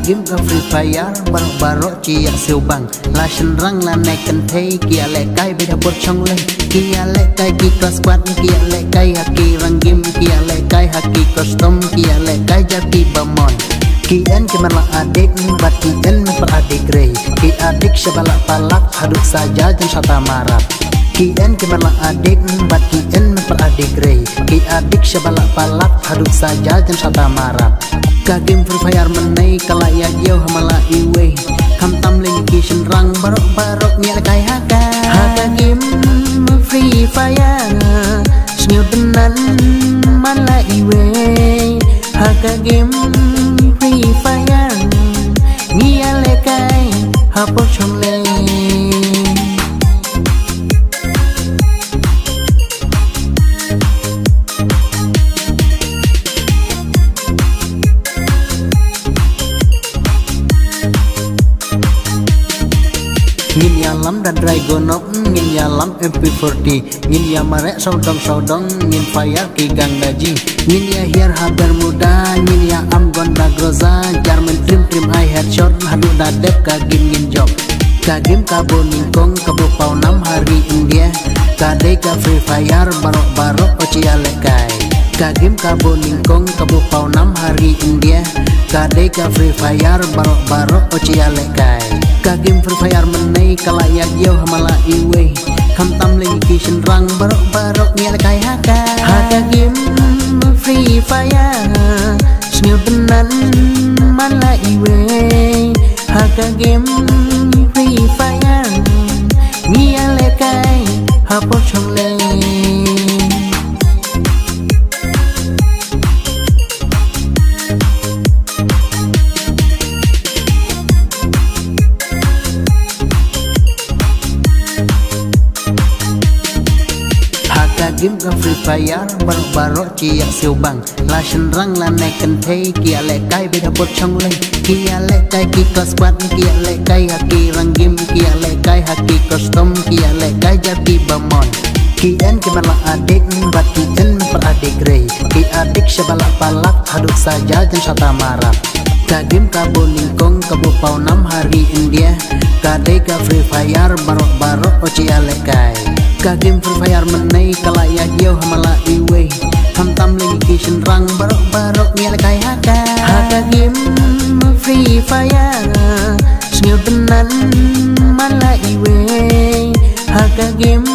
game ka free fire baro chia siêu bằng la sân răng la này cần thấy kia lệ cay bây giờ bột trong lên kia lệ cay kia cross squad kia lệ cay haki răng game kia lệ cay haki custom kia lệ cay jadi bamon kian kemarlah adik bat kian memperadik rey ki adik sebalak palak haduk saja dan sata marah kian kemarlah adik bat kian memperadik rey ki adik sebalak palak haduk saja dan sata marah ka game free fire menai kalaya jauh hamala iwe kam tamling ki senrang barok nya kai haka game free fire snyu tenan mala iwe haka game free fire nya le kai hapor chomle nhìn ya lắm dan dragonok nhìn ya lắm mp40 nhìn ya marek saudong nhìn fire ki gang daji nhìn ya hier haber muda nhìn ya am gonda groza jarmen trim high headshot hadu dadep ka game ngin job ka game ka boning kong ka bo pau 6 hari India ka de ka free fire barok ocia lekai ka game ka boning kong ka bo pau 6 hari India ka de ka free fire barok ocia lekai ka game free fire menai kalayak jauh hamala iwe kam tamling ki senrang barok nya kai haka game free fire snyu tenan mala iwe haka game free fire nya le kai hapor chongle game ka free fire barok chia siêu bằng la sân răng la này cần thấy kia lệ cay bây giờ bột trong lên kia lệ cay kia cross squad kia lệ cay haki răng game kia lệ cay haki custom kia lệ cay jadi bamon kian kemarlah adik bat kian memperadik rey ki adik sebalak palak haduk saja dan sata marah ka game ka boning kong ka bo pau 6 hari India ka de ka free fire barok ocia lekai ka game free fire menai kalaya jauh hamala iwe ham tamling ki senrang barok nya lekai haka game free fire snyu tenan mala iwe haka game